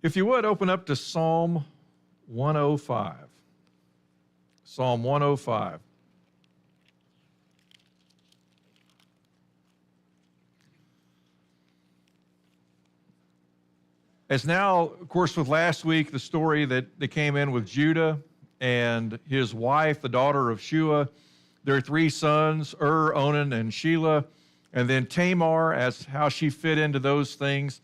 If you would, open up to Psalm 105. Psalm 105. As now, of course, with last week, the story that came in with Judah and his wife, the daughter of Shua, their three sons, Onan, and Shelah, and then Tamar, as how she fit into those things.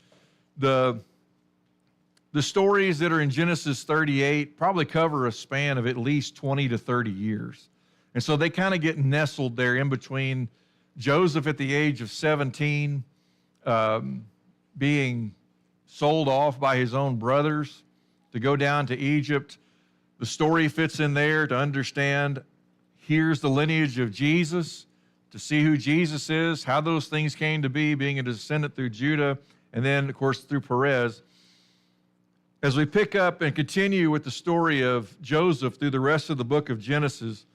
The stories that are in Genesis 38 probably cover a span of at least 20 to 30 years. And so they kind of get nestled there in between Joseph at the age of 17 being sold off by his own brothers to go down to Egypt. The story fits in there to understand here's the lineage of Jesus, to see who Jesus is, how those things came to be, being a descendant through Judah, and then, of course, through Perez. As we pick up and continue with the story of Joseph through the rest of the book of Genesis,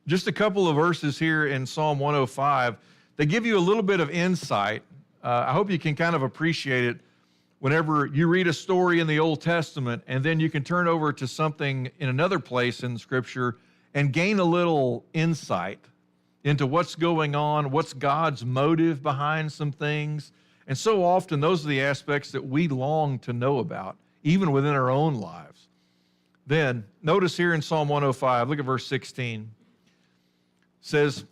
just a couple of verses here in Psalm 105, they give you a little bit of insight. I hope you can kind of appreciate it whenever you read a story in the Old Testament, and then you can turn over to something in another place in Scripture and gain a little insight into what's going on, what's God's motive behind some things. And so often, those are the aspects that we long to know about, even within our own lives. Then, notice here in Psalm 105, look at verse 16. It says,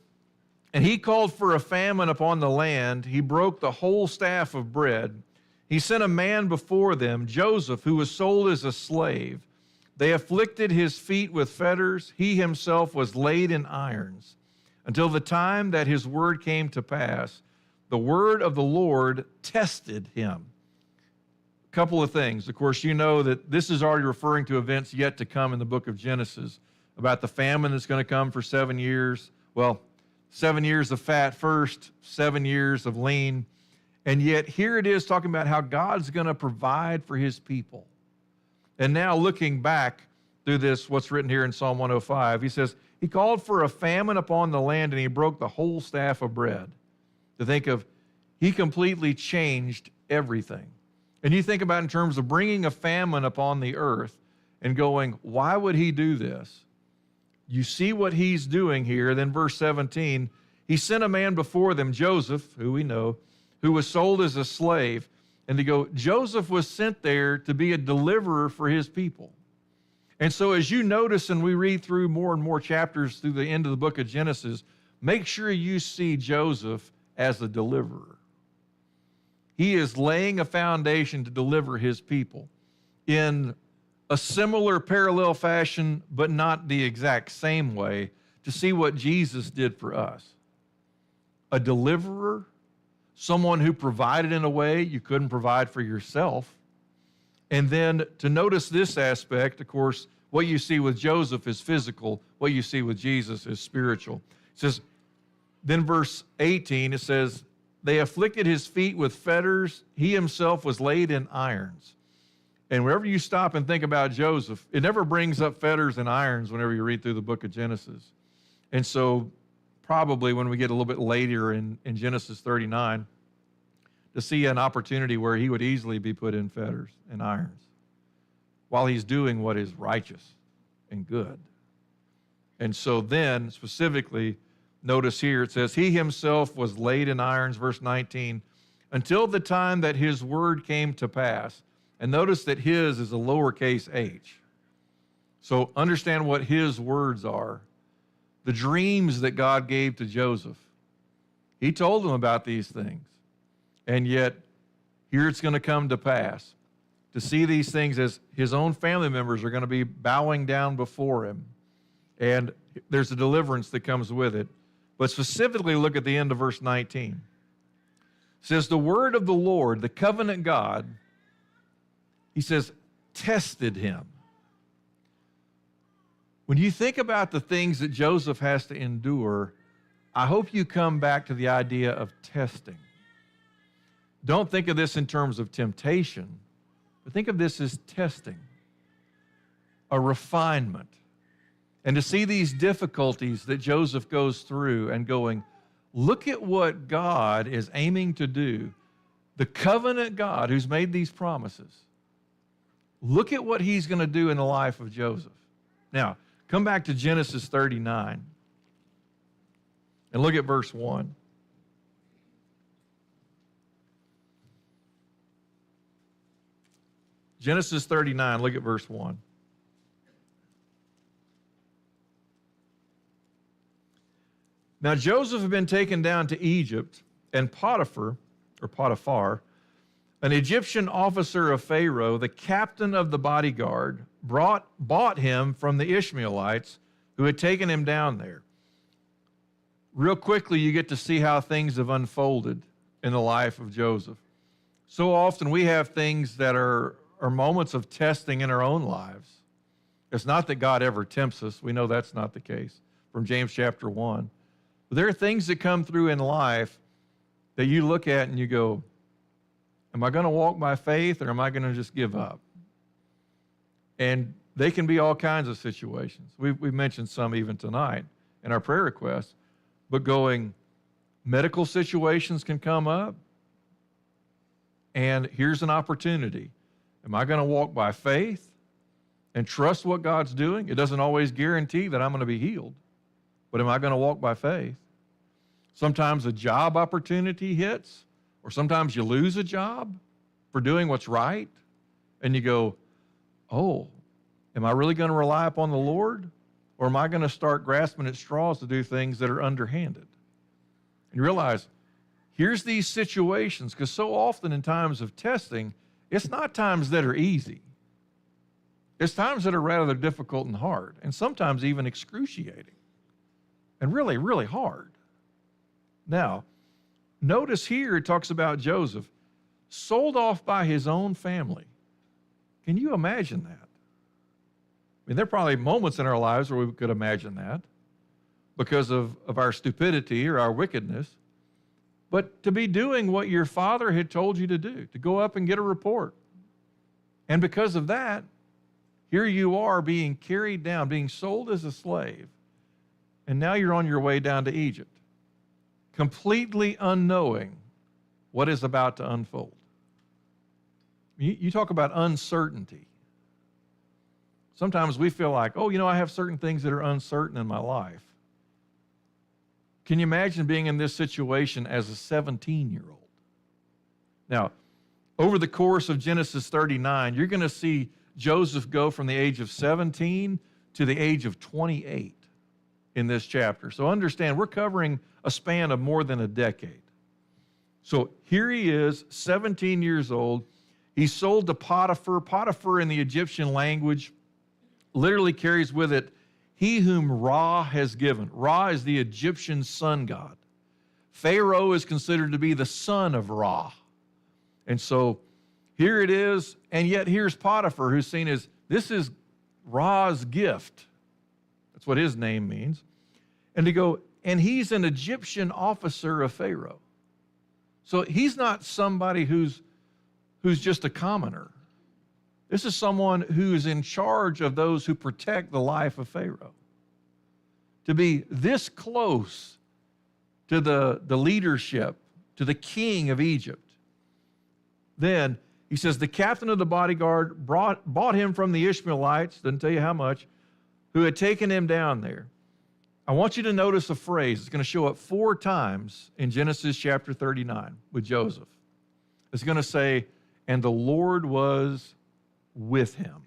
"And he called for a famine upon the land. He broke the whole staff of bread. He sent a man before them, Joseph, who was sold as a slave. They afflicted his feet with fetters. He himself was laid in irons, until the time that his word came to pass. The word of the Lord tested him." A couple of things. Of course, you know that this is already referring to events yet to come in the book of Genesis, about the famine that's going to come for 7 years. Well, 7 years of fat first, 7 years of lean. And yet here it is talking about how God's going to provide for his people. And now looking back through this, what's written here in Psalm 105, he says, he called for a famine upon the land and he broke the whole staff of bread. To think of, he completely changed everything. And you think about in terms of bringing a famine upon the earth and going, why would he do this? You see what he's doing here. Then verse 17, he sent a man before them, Joseph, who we know, who was sold as a slave. And to go, Joseph was sent there to be a deliverer for his people. And so as you notice, and we read through more and more chapters through the end of the book of Genesis, make sure you see Joseph as a deliverer. He is laying a foundation to deliver his people in a similar parallel fashion, but not the exact same way, to see what Jesus did for us. A deliverer, someone who provided in a way you couldn't provide for yourself. And then to notice this aspect, of course, what you see with Joseph is physical, what you see with Jesus is spiritual. It says, then verse 18, it says, they afflicted his feet with fetters. He himself was laid in irons. And wherever you stop and think about Joseph, it never brings up fetters and irons whenever you read through the book of Genesis. And so probably when we get a little bit later in Genesis 39, to see an opportunity where he would easily be put in fetters and irons while he's doing what is righteous and good. And so then, specifically, notice here, it says, he himself was laid in irons, verse 19, until the time that his word came to pass. And notice that his is a lowercase h. So understand what his words are. The dreams that God gave to Joseph. He told him about these things. And yet, here it's going to come to pass. To see these things as his own family members are going to be bowing down before him. And there's a deliverance that comes with it. But specifically, look at the end of verse 19. It says, the word of the Lord, the covenant God, he says, tested him. When you think about the things that Joseph has to endure, I hope you come back to the idea of testing. Don't think of this in terms of temptation, but think of this as testing, a refinement. And to see these difficulties that Joseph goes through and going, look at what God is aiming to do. The covenant God who's made these promises. look at what he's going to do in the life of Joseph. Now, come back to Genesis 39 and look at verse 1. Genesis 39, look at verse 1. Now Joseph had been taken down to Egypt, and Potiphar, an Egyptian officer of Pharaoh, the captain of the bodyguard, bought him from the Ishmaelites who had taken him down there. Real quickly, you get to see how things have unfolded in the life of Joseph. So often we have things that are moments of testing in our own lives. It's not that God ever tempts us. We know that's not the case from James chapter 1. But there are things that come through in life that you look at and you go, am I going to walk by faith or am I going to just give up? And they can be all kinds of situations. We've mentioned some even tonight in our prayer requests. But medical situations can come up. And here's an opportunity. Am I going to walk by faith and trust what God's doing? It doesn't always guarantee that I'm going to be healed. But am I going to walk by faith? Sometimes a job opportunity hits, or sometimes you lose a job for doing what's right. And you go, oh, am I really going to rely upon the Lord? Or am I going to start grasping at straws to do things that are underhanded? And realize, here's these situations, because so often in times of testing, it's not times that are easy. It's times that are rather difficult and hard, and sometimes even excruciating, and really, really hard. Now, notice here it talks about Joseph, sold off by his own family. Can you imagine that? I mean, there are probably moments in our lives where we could imagine that because of our stupidity or our wickedness. But to be doing what your father had told you to do, to go up and get a report. And because of that, here you are being carried down, being sold as a slave. And now you're on your way down to Egypt, completely unknowing what is about to unfold. You talk about uncertainty. Sometimes we feel like, oh, I have certain things that are uncertain in my life. Can you imagine being in this situation as a 17-year-old? Now, over the course of Genesis 39, you're going to see Joseph go from the age of 17 to the age of 28 in this chapter. So understand, we're covering a span of more than a decade. So here he is, 17 years old. He's sold to Potiphar. Potiphar in the Egyptian language literally carries with it, he whom Ra has given. Ra is the Egyptian sun god. Pharaoh is considered to be the son of Ra. And so here it is, and yet here's Potiphar, who's seen as, this is Ra's gift. That's what his name means. And to go, and he's an Egyptian officer of Pharaoh. So he's not somebody who's just a commoner. This is someone who is in charge of those who protect the life of Pharaoh. To be this close to the leadership, to the king of Egypt. Then he says, the captain of the bodyguard bought him from the Ishmaelites, doesn't tell you how much, who had taken him down there. I want you to notice a phrase. It's going to show up 4 times in Genesis chapter 39 with Joseph. It's going to say, and the Lord was with him.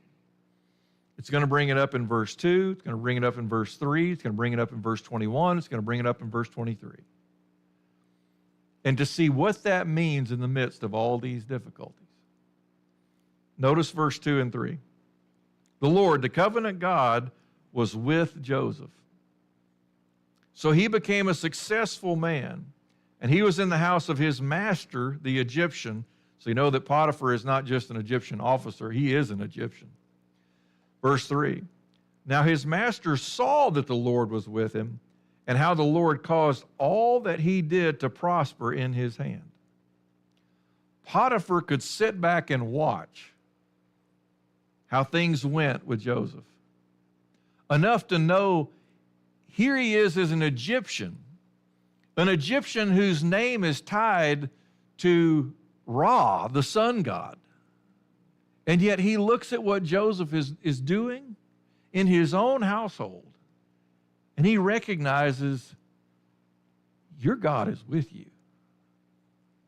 It's going to bring it up in verse 2. It's going to bring it up in verse 3. It's going to bring it up in verse 21. It's going to bring it up in verse 23. And to see what that means in the midst of all these difficulties. Notice verse 2 and 3. The Lord, the covenant God, was with Joseph. So he became a successful man, and he was in the house of his master, the Egyptian. So you know that Potiphar is not just an Egyptian officer, he is an Egyptian. Verse 3, now his master saw that the Lord was with him, and how the Lord caused all that he did to prosper in his hand. Potiphar could sit back and watch how things went with Joseph. Enough to know here he is as an Egyptian whose name is tied to Ra, the sun god. And yet he looks at what Joseph is doing in his own household, and he recognizes your God is with you.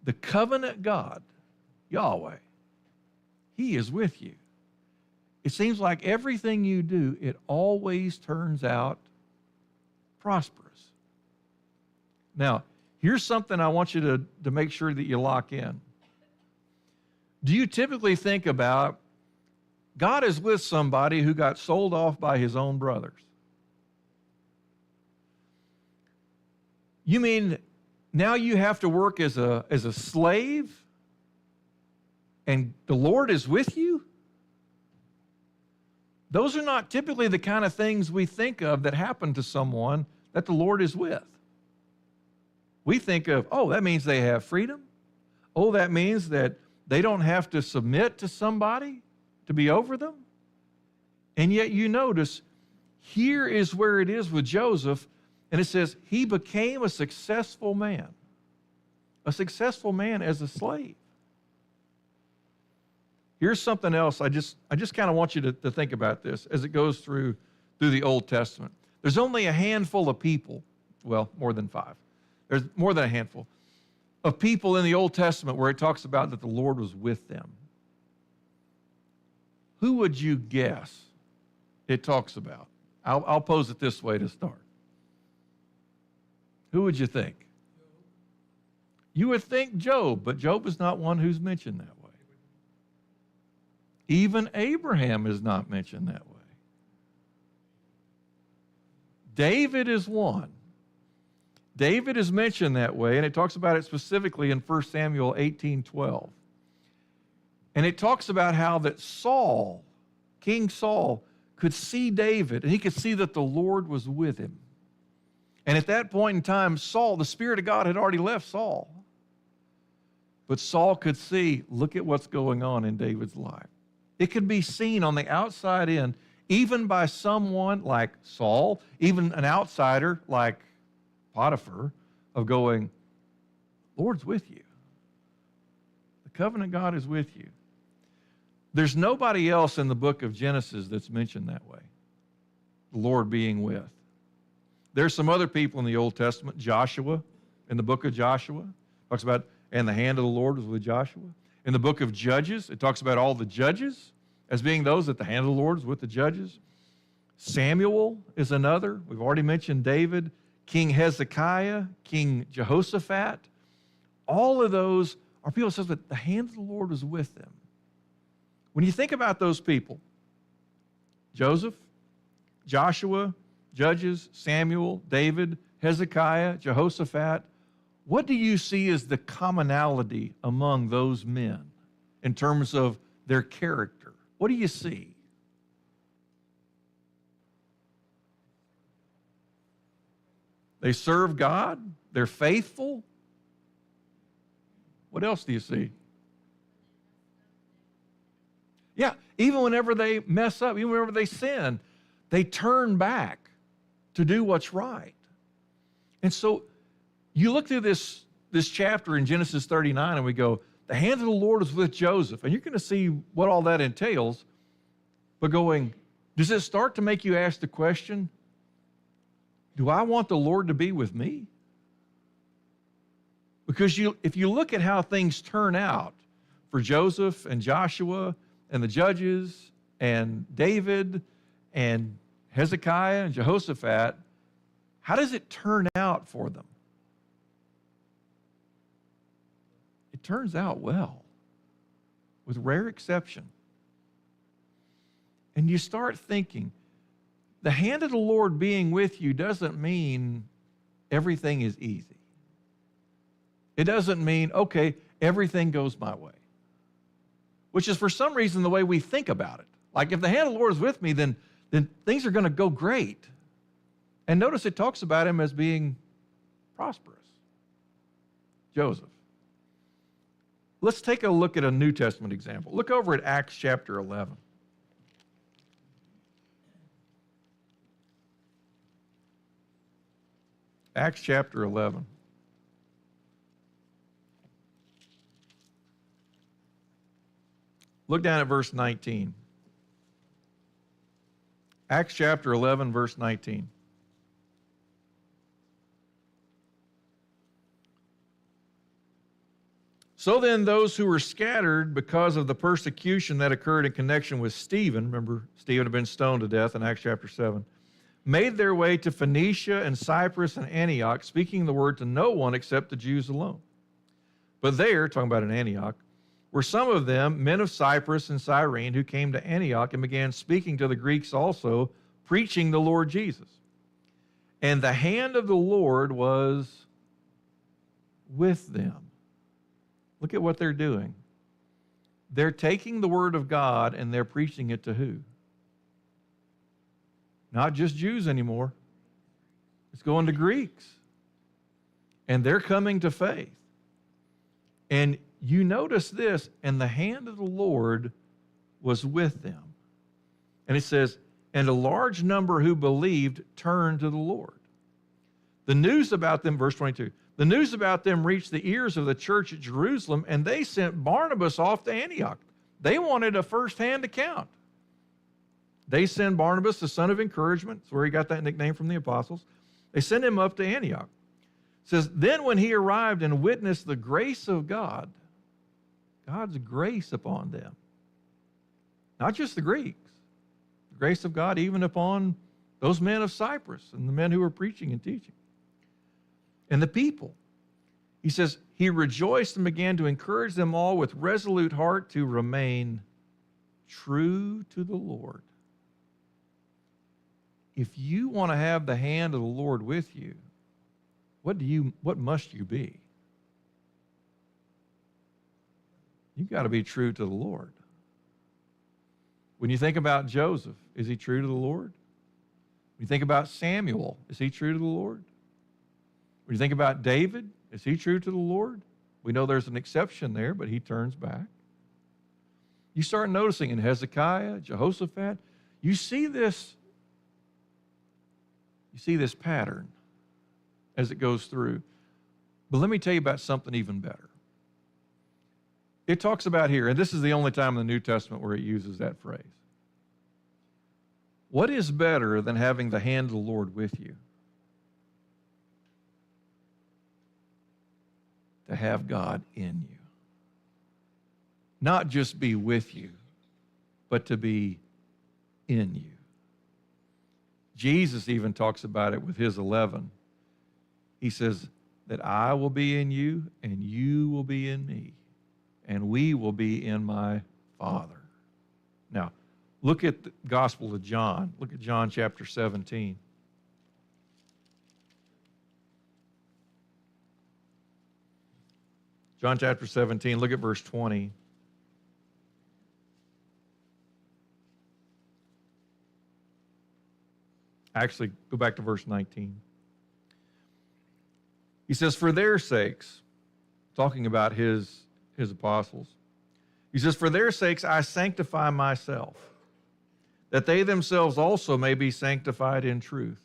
The covenant God, Yahweh, he is with you. It seems like everything you do, it always turns out prosperous. Now, here's something I want you to make sure that you lock in. Do you typically think about God is with somebody who got sold off by his own brothers? You mean now you have to work as a slave and the Lord is with you? Those are not typically the kind of things we think of that happen to someone that the Lord is with. We think of, oh, that means they have freedom. Oh, that means that they don't have to submit to somebody to be over them. And yet you notice, here is where it is with Joseph, and it says he became a successful man as a slave. Here's something else. I just kind of want you to think about this as it goes through the Old Testament. There's only a handful of people, well, more than 5. There's more than a handful of people in the Old Testament where it talks about that the Lord was with them. Who would you guess it talks about? I'll pose it this way to start. Who would you think? You would think Job, but Job is not one who's mentioned that way. Even Abraham is not mentioned that way. David is one. David is mentioned that way, and it talks about it specifically in 1 Samuel 18:12. And it talks about how that Saul, King Saul, could see David, and he could see that the Lord was with him. And at that point in time, Saul, the Spirit of God had already left Saul. But Saul could see, look at what's going on in David's life. It could be seen on the outside in, even by someone like Saul, even an outsider like Potiphar, of going, Lord's with you. The covenant God is with you. There's nobody else in the book of Genesis that's mentioned that way, the Lord being with. There's some other people in the Old Testament. Joshua, in the book of Joshua, talks about, and the hand of the Lord was with Joshua. In the book of Judges, it talks about all the judges as being those that the hand of the Lord is with the judges. Samuel is another. We've already mentioned David, King Hezekiah, King Jehoshaphat. All of those are people that says that the hand of the Lord was with them. When you think about those people, Joseph, Joshua, Judges, Samuel, David, Hezekiah, Jehoshaphat, what do you see as the commonality among those men in terms of their character? What do you see? They serve God. They're faithful. What else do you see? Yeah, even whenever they mess up, even whenever they sin, they turn back to do what's right. And so you look through this chapter in Genesis 39 and we go, the hand of the Lord is with Joseph. And you're going to see what all that entails. But going, does it start to make you ask the question, do I want the Lord to be with me? Because if you look at how things turn out for Joseph and Joshua and the judges and David and Hezekiah and Jehoshaphat, how does it turn out for them? It turns out well, with rare exception. And you start thinking, the hand of the Lord being with you doesn't mean everything is easy. It doesn't mean, okay, everything goes my way. Which is for some reason the way we think about it. Like if the hand of the Lord is with me, then things are going to go great. And notice it talks about him as being prosperous. Joseph. Let's take a look at a New Testament example. Look over at Acts chapter 11. Acts chapter 11. Look down at verse 19. Acts chapter 11, verse 19. So then those who were scattered because of the persecution that occurred in connection with Stephen, remember Stephen had been stoned to death in Acts chapter 7, made their way to Phoenicia and Cyprus and Antioch, speaking the word to no one except the Jews alone. But there, talking about in Antioch, were some of them, men of Cyprus and Cyrene, who came to Antioch and began speaking to the Greeks also, preaching the Lord Jesus. And the hand of the Lord was with them. Look at what they're doing. They're taking the word of God and they're preaching it to who? Not just Jews anymore. It's going to Greeks. And they're coming to faith. And you notice this, and the hand of the Lord was with them. And it says, and a large number who believed turned to the Lord. The news about them, verse 22, the news about them reached the ears of the church at Jerusalem, and they sent Barnabas off to Antioch. They wanted a first-hand account. They send Barnabas, the son of encouragement. That's where he got that nickname from the apostles. They send him up to Antioch. It says, then when he arrived and witnessed the grace of God, God's grace upon them, not just the Greeks, the grace of God even upon those men of Cyprus and the men who were preaching and teaching. And the people, he says, he rejoiced and began to encourage them all with resolute heart to remain true to the Lord. If you want to have the hand of the Lord with you, what must you be? You've got to be true to the Lord. When you think about Joseph, is he true to the Lord? When you think about Samuel, is he true to the Lord? When you think about David, is he true to the Lord? We know there's an exception there, but he turns back. You start noticing in Hezekiah, Jehoshaphat, you see this pattern as it goes through. But let me tell you about something even better. It talks about here, and this is the only time in the New Testament where it uses that phrase. What is better than having the hand of the Lord with you? To have God in you. Not just be with you, but to be in you. Jesus even talks about it with his 11. He says that I will be in you and you will be in me and we will be in my Father. Now, look at the Gospel of John. Look at John chapter 17. John chapter 17, look at verse 20. Actually, go back to verse 19. He says, for their sakes, talking about his apostles, he says, for their sakes I sanctify myself, that they themselves also may be sanctified in truth.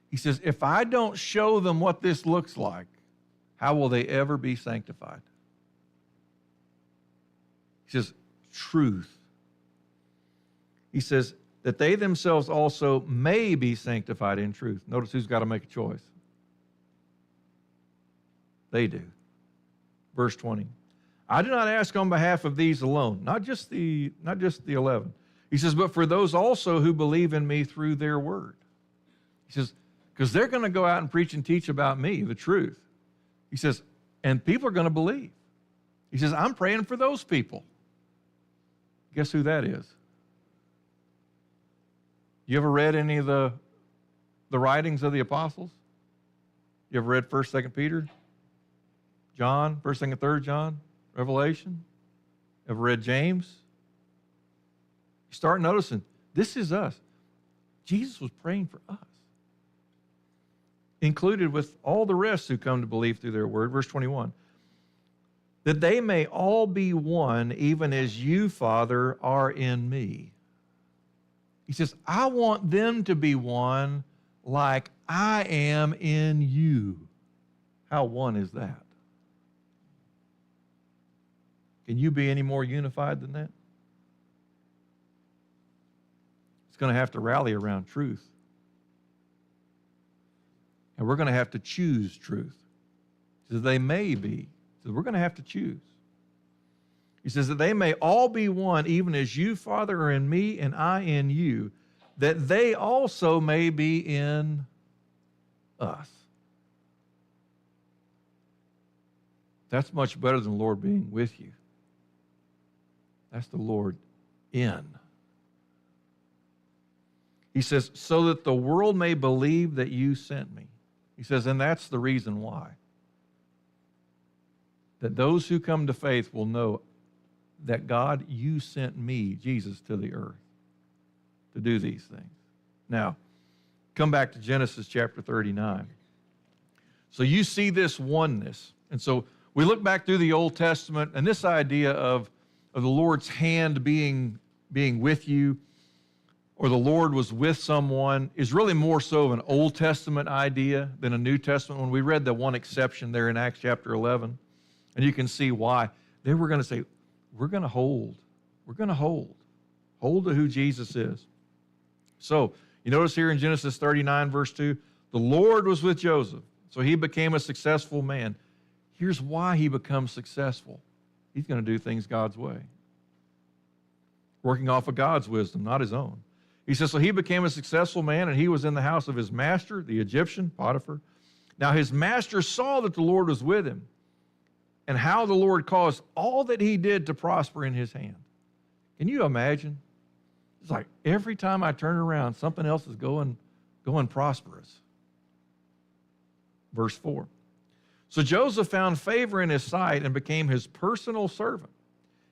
He says, if I don't show them what this looks like, how will they ever be sanctified? He says, truth. He says, that they themselves also may be sanctified in truth. Notice who's got to make a choice. They do. Verse 20. I do not ask on behalf of these alone, not just the 11. He says, but for those also who believe in me through their word. He says, because they're going to go out and preach and teach about me, the truth. He says, and people are going to believe. He says, I'm praying for those people. Guess who that is? You ever read any of the writings of the apostles? You ever read 1st, 2nd Peter? John, 1st, 2nd, 3rd John? Revelation? Ever read James? You start noticing, this is us. Jesus was praying for us. Included with all the rest who come to believe through their word. Verse 21. That they may all be one, even as you, Father, are in me. He says, I want them to be one like I am in you. How one is that? Can you be any more unified than that? It's going to have to rally around truth. And we're going to have to choose truth. So they may be. So we're going to have to choose. He says that they may all be one, even as you, Father, are in me and I in you, that they also may be in us. That's much better than the Lord being with you. That's the Lord in. He says, so that the world may believe that you sent me. He says, and that's the reason why. That those who come to faith will know that God, you sent me, Jesus, to the earth to do these things. Now, come back to Genesis chapter 39. So you see this oneness. And so we look back through the Old Testament, and this idea of the Lord's hand being with you, or the Lord was with someone, is really more so of an Old Testament idea than a New Testament. When we read the one exception there in Acts chapter 11, and you can see why. They were going to say, we're going to hold to who Jesus is. So, you notice here in Genesis 39, verse 2, the Lord was with Joseph, so he became a successful man. Here's why he becomes successful. He's going to do things God's way, working off of God's wisdom, not his own. He says, so he became a successful man, and he was in the house of his master, the Egyptian, Potiphar. Now his master saw that the Lord was with him, and how the Lord caused all that he did to prosper in his hand. Can you imagine? It's like every time I turn around, something else is going prosperous. Verse 4. So Joseph found favor in his sight and became his personal servant.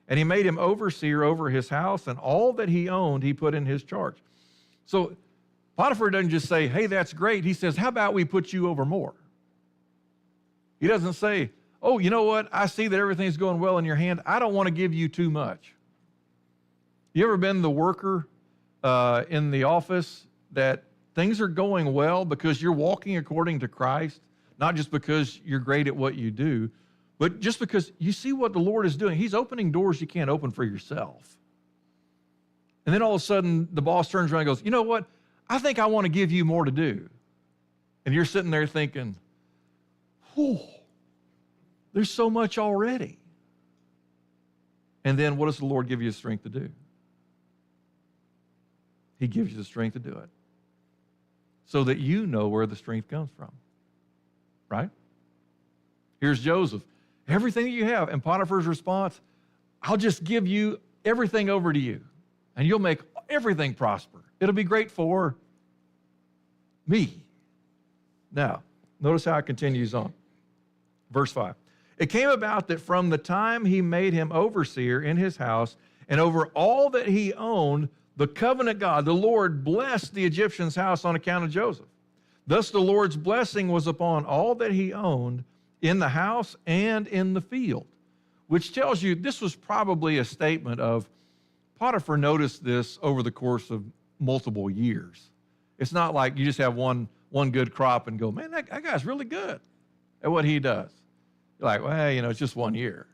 And he made him overseer over his house, and all that he owned he put in his charge. So Potiphar doesn't just say, hey, that's great. He says, how about we put you over more? He doesn't say, oh, you know what? I see that everything's going well in your hand. I don't want to give you too much. You ever been the worker in the office that things are going well because you're walking according to Christ, not just because you're great at what you do, but just because you see what the Lord is doing. He's opening doors you can't open for yourself. And then all of a sudden, the boss turns around and goes, you know what? I think I want to give you more to do. And you're sitting there thinking, whew, there's so much already. And then what does the Lord give you the strength to do? He gives you the strength to do it so that you know where the strength comes from, right? Here's Joseph. Everything that you have. And Potiphar's response, I'll just give you everything over to you, and you'll make everything prosper. It'll be great for me. Now, notice how it continues on. Verse 5. It came about that from the time he made him overseer in his house and over all that he owned, the covenant God, the Lord, blessed the Egyptian's house on account of Joseph. Thus the Lord's blessing was upon all that he owned in the house and in the field, which tells you this was probably a statement of Potiphar noticed this over the course of multiple years. It's not like you just have one good crop and go, man, that guy's really good at what he does. You're like, well, you know, it's just 1 year.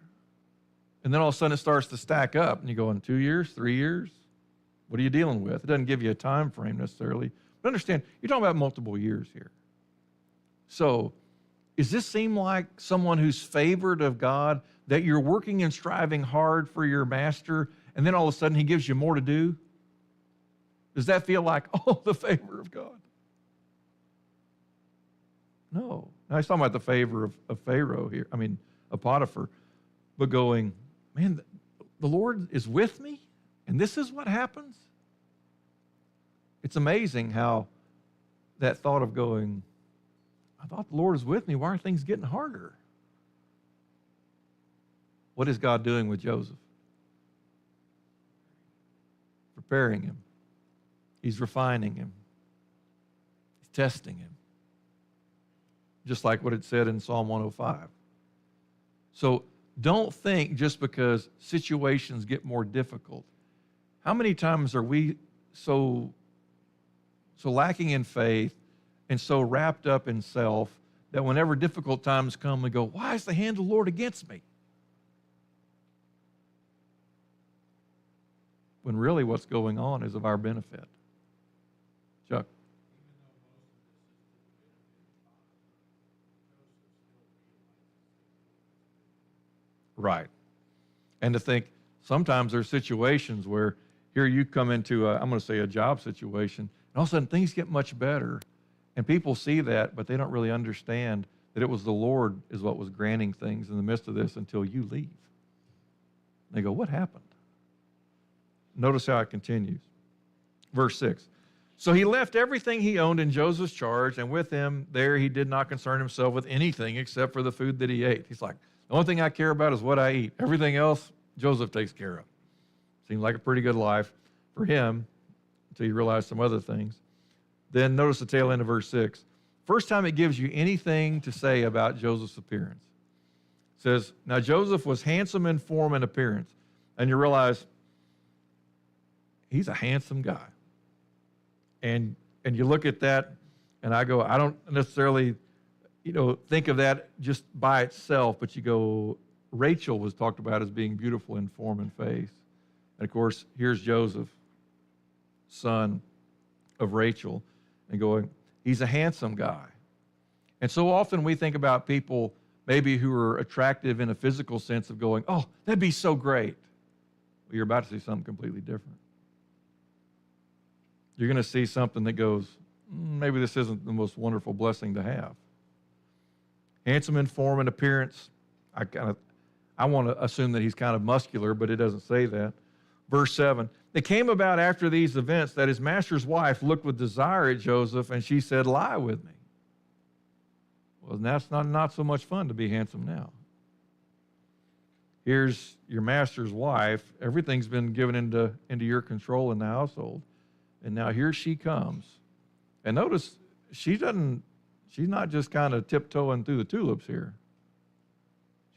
And then all of a sudden it starts to stack up, and you go, in 2 years, 3 years? What are you dealing with? It doesn't give you a time frame necessarily. But understand, you're talking about multiple years here. So, does this seem like someone who's favored of God, that you're working and striving hard for your master, and then all of a sudden he gives you more to do? Does that feel like, oh, the favor of God? No. Now, he's talking about the favor of Pharaoh here, of Potiphar, but going, man, the Lord is with me, and this is what happens? It's amazing how that thought of going, I thought the Lord is with me. Why are things getting harder? What is God doing with Joseph? Preparing him. He's refining him. He's testing him. Just like what it said in Psalm 105. So don't think just because situations get more difficult. How many times are we so lacking in faith and so wrapped up in self that whenever difficult times come, we go, why is the hand of the Lord against me? when really what's going on is of our benefit. Chuck. Right. And to think sometimes there's situations where here you come into, I'm going to say a job situation, and all of a sudden things get much better. And people see that, but they don't really understand that it was the Lord is what was granting things in the midst of this until you leave. They go, what happened? Notice how it continues. Verse 6. So he left everything he owned in Joseph's charge, and with him there he did not concern himself with anything except for the food that he ate. He's like, the only thing I care about is what I eat. Everything else, Joseph takes care of. Seemed like a pretty good life for him until you realize some other things. Then notice the tail end of verse 6. First time it gives you anything to say about Joseph's appearance. It says, now Joseph was handsome in form and appearance. And you realize he's a handsome guy. And you look at that, and I go, I don't necessarily, think of that just by itself, but you go, Rachel was talked about as being beautiful in form and face. And of course, here's Joseph, son of Rachel, and going, he's a handsome guy. And so often we think about people maybe who are attractive in a physical sense of going, oh, that'd be so great. Well, you're about to see something completely different. You're going to see something that goes, maybe this isn't the most wonderful blessing to have. Handsome in form and appearance. I want to assume that he's kind of muscular, but it doesn't say that. Verse 7. It came about after these events that his master's wife looked with desire at Joseph, and she said, lie with me. Well, that's not so much fun to be handsome now. Here's your master's wife. Everything's been given into your control in the household. And now here she comes. And notice, she's not just kind of tiptoeing through the tulips here.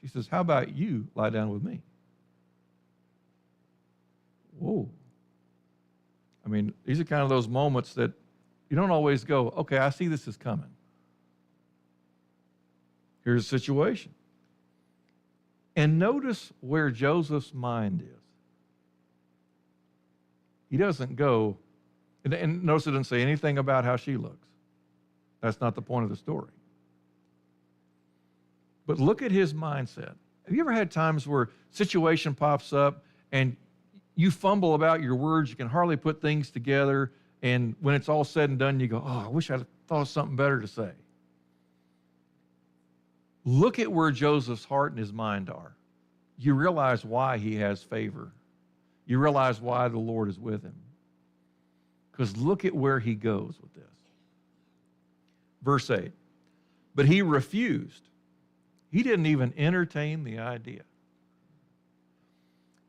She says, how about you lie down with me? Whoa. I mean, these are kind of those moments that you don't always go, okay, I see this is coming. Here's the situation. And notice where Joseph's mind is. He doesn't go, and notice it doesn't say anything about how she looks. That's not the point of the story. But look at his mindset. Have you ever had times where a situation pops up and you fumble about your words, you can hardly put things together, and when it's all said and done, you go, oh, I wish I'd thought of something better to say. Look at where Joseph's heart and his mind are. You realize why he has favor. You realize why the Lord is with him. Because look at where he goes with this. Verse 8. But he refused. He didn't even entertain the idea.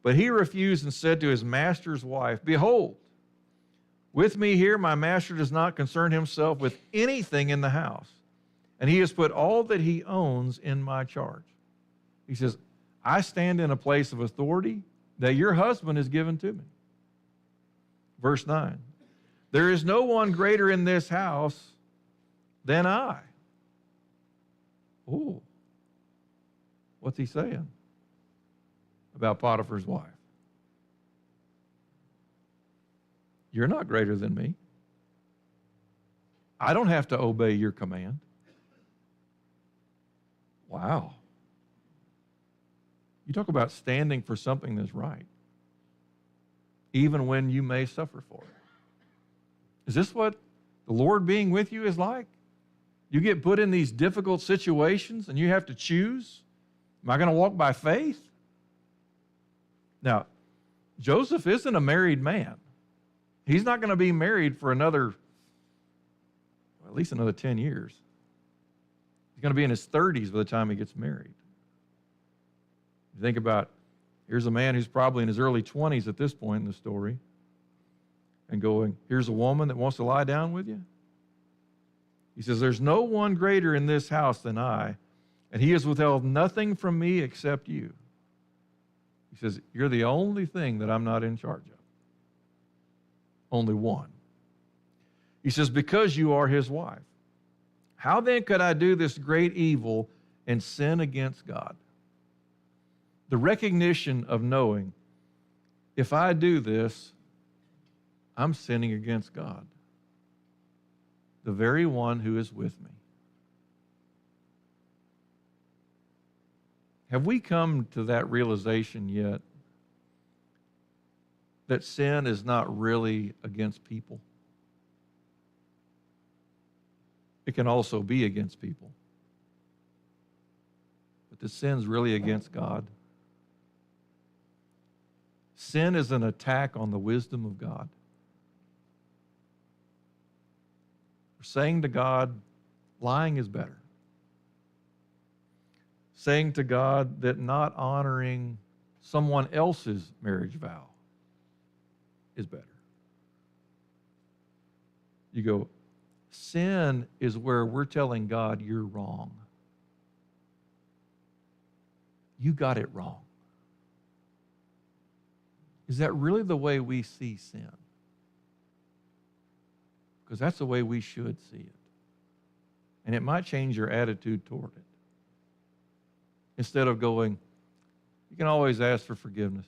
But he refused and said to his master's wife, behold, with me here my master does not concern himself with anything in the house, and he has put all that he owns in my charge. He says, I stand in a place of authority that your husband has given to me. Verse 9, there is no one greater in this house than I. Oh, what's he saying about Potiphar's wife? You're not greater than me. I don't have to obey your command. Wow. You talk about standing for something that's right, even when you may suffer for it. Is this what the Lord being with you is like? You get put in these difficult situations and you have to choose. Am I going to walk by faith? Now, Joseph isn't a married man. He's not going to be married for at least another 10 years. He's going to be in his 30s by the time he gets married. You think about, here's a man who's probably in his early 20s at this point in the story, and going, here's a woman that wants to lie down with you. He says, there's no one greater in this house than I, and he has withheld nothing from me except you. He says, you're the only thing that I'm not in charge of. Only one. He says, because you are his wife. How then could I do this great evil and sin against God? The recognition of knowing if I do this, I'm sinning against God, the very one who is with me. Have we come to that realization yet that sin is not really against people? It can also be against people. But the sin's really against God. Sin is an attack on the wisdom of God. We're saying to God, lying is better. Saying to God that not honoring someone else's marriage vow is better. You go, sin is where we're telling God you're wrong. You got it wrong. Is that really the way we see sin? Because that's the way we should see it. And it might change your attitude toward it. Instead of going, you can always ask for forgiveness.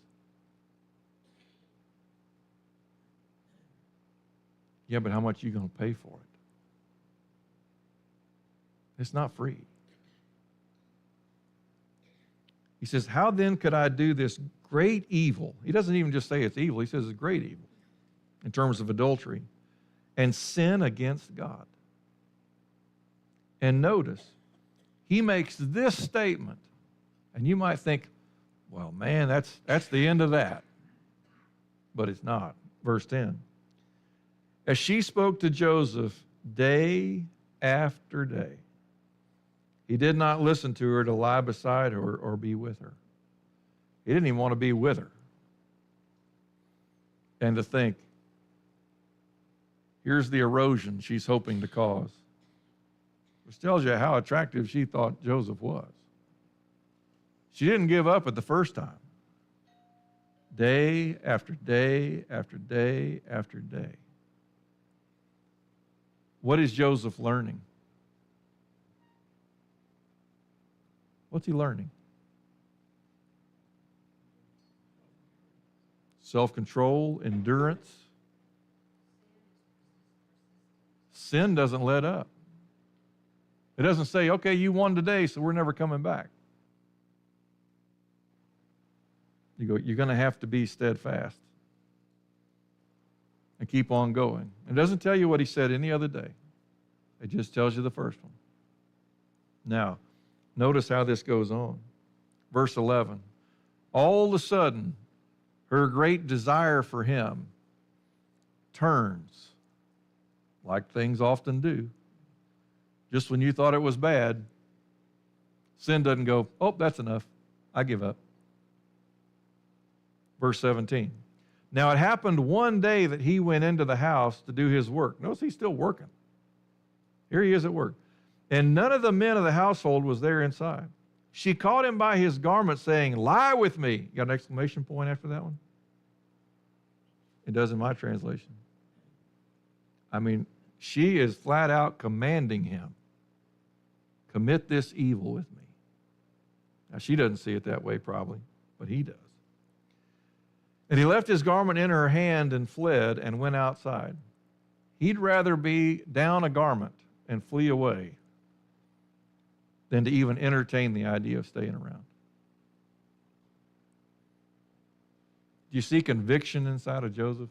Yeah, but how much are you going to pay for it? It's not free. He says, how then could I do this great evil? He doesn't even just say it's evil. He says it's great evil in terms of adultery and sin against God. And notice, he makes this statement. And you might think, well, man, that's the end of that. But it's not. Verse 10. As she spoke to Joseph day after day, he did not listen to her to lie beside her or be with her. He didn't even want to be with her. And to think, here's the erosion she's hoping to cause. Which tells you how attractive she thought Joseph was. She didn't give up at the first time. Day after day after day after day. What is Joseph learning? What's he learning? Self-control, endurance. Sin doesn't let up. It doesn't say, okay, you won today, so we're never coming back. You go, you're going to have to be steadfast and keep on going. It doesn't tell you what he said any other day. It just tells you the first one. Now, notice how this goes on. Verse 11. All of a sudden, her great desire for him turns, like things often do. Just when you thought it was bad, sin doesn't go, oh, that's enough. I give up. Verse 17. Now it happened one day that he went into the house to do his work. Notice he's still working. Here he is at work. And none of the men of the household was there inside. She caught him by his garment, saying, lie with me. You got an exclamation point after that one? It does in my translation. I mean, she is flat out commanding him, commit this evil with me. Now, she doesn't see it that way probably, but he does. And he left his garment in her hand and fled and went outside. He'd rather be down a garment and flee away than to even entertain the idea of staying around. Do you see conviction inside of Joseph?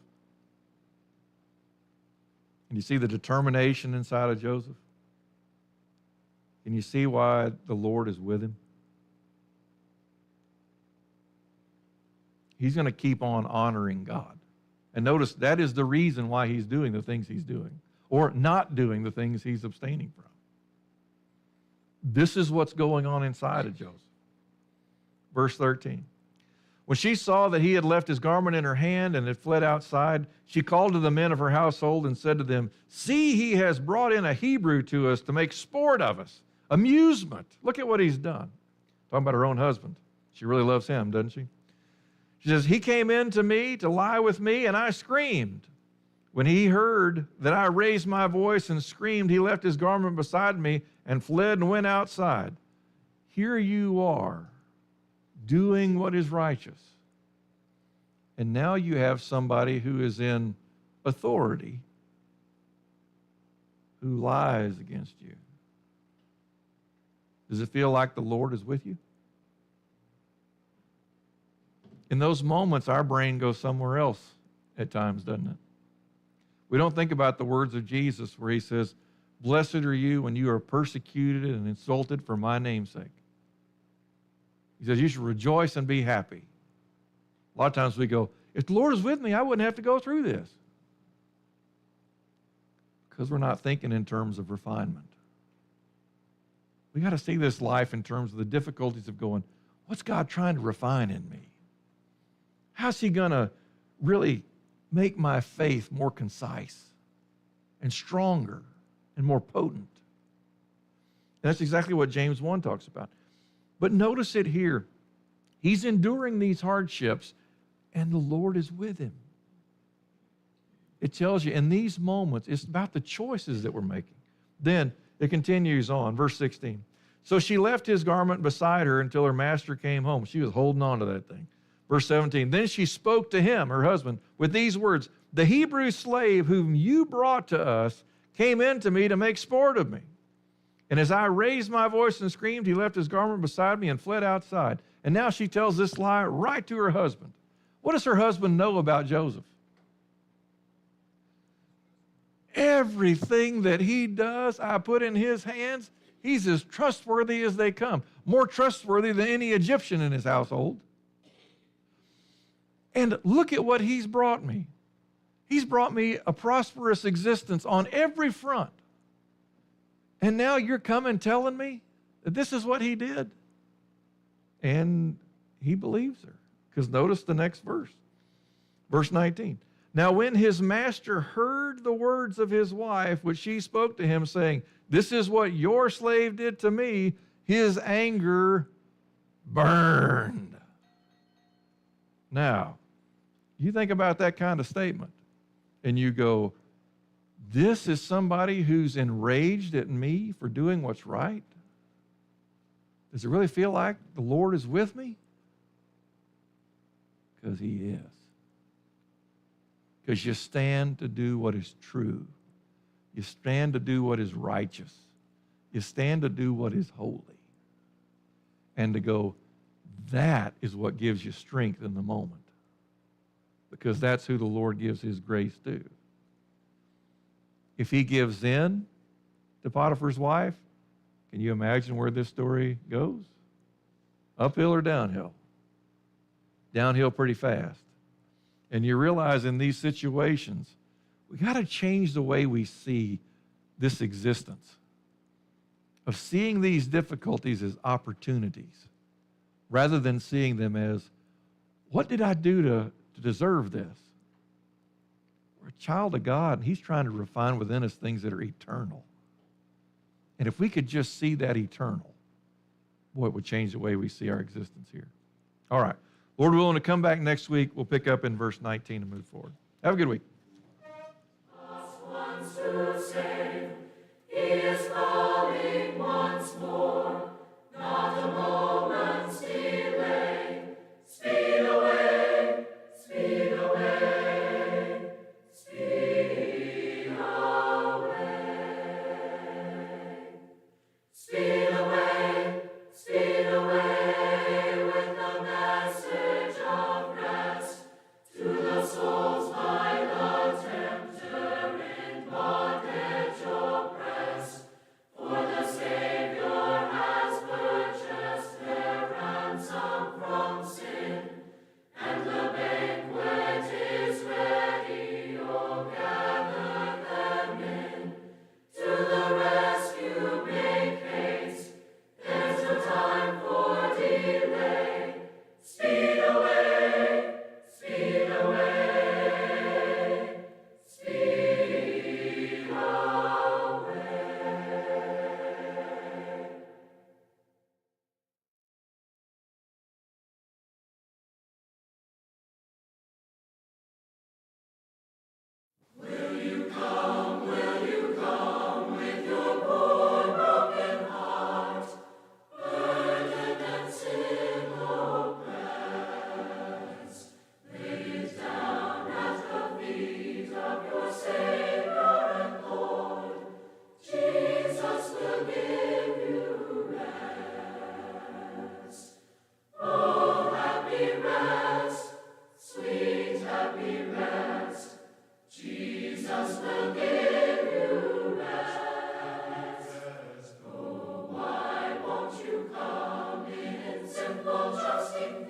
And you see the determination inside of Joseph? Can you see why the Lord is with him? He's going to keep on honoring God. And notice that is the reason why he's doing the things he's doing, or not doing the things he's abstaining from. This is what's going on inside of Joseph. Verse 13. When she saw that he had left his garment in her hand and had fled outside, she called to the men of her household and said to them, see, he has brought in a Hebrew to us to make sport of us, amusement. Look at what he's done. Talking about her own husband. She really loves him, doesn't she? She says, he came in to me to lie with me, and I screamed. When he heard that I raised my voice and screamed, he left his garment beside me and fled and went outside. Here you are, doing what is righteous. And now you have somebody who is in authority who lies against you. Does it feel like the Lord is with you? In those moments, our brain goes somewhere else at times, doesn't it? We don't think about the words of Jesus where he says, "Blessed are you when you are persecuted and insulted for my name's sake." He says, you should rejoice and be happy. A lot of times we go, if the Lord is with me, I wouldn't have to go through this. Because we're not thinking in terms of refinement. We got to see this life in terms of the difficulties of going, what's God trying to refine in me? How's he going to really make my faith more concise and stronger and more potent? And that's exactly what James 1 talks about. But notice it here. He's enduring these hardships, and the Lord is with him. It tells you in these moments, it's about the choices that we're making. Then it continues on, verse 16. So she left his garment beside her until her master came home. She was holding on to that thing. Verse 17, then she spoke to him, her husband, with these words, the Hebrew slave whom you brought to us came in to me to make sport of me. And as I raised my voice and screamed, he left his garment beside me and fled outside. And now she tells this lie right to her husband. What does her husband know about Joseph? Everything that he does, I put in his hands. He's as trustworthy as they come, more trustworthy than any Egyptian in his household. And look at what he's brought me. He's brought me a prosperous existence on every front. And now you're coming telling me that this is what he did? And he believes her. Because notice the next verse. Verse 19. Now when his master heard the words of his wife, which she spoke to him, saying, this is what your slave did to me, his anger burned. Now, you think about that kind of statement, and you go, this is somebody who's enraged at me for doing what's right? Does it really feel like the Lord is with me? Because he is. Because you stand to do what is true. You stand to do what is righteous. You stand to do what is holy. And to go, that is what gives you strength in the moment. Because that's who the Lord gives his grace to. If he gives in to Potiphar's wife, can you imagine where this story goes? Uphill or downhill? Downhill pretty fast. And you realize in these situations, we got to change the way we see this existence. Of seeing these difficulties as opportunities, rather than seeing them as, what did I do to deserve this? We're a child of God, and he's trying to refine within us things that are eternal. And if we could just see that eternal, boy, it would change the way we see our existence here. All right. Lord willing, to come back next week, we'll pick up in verse 19 and move forward. Have a good week.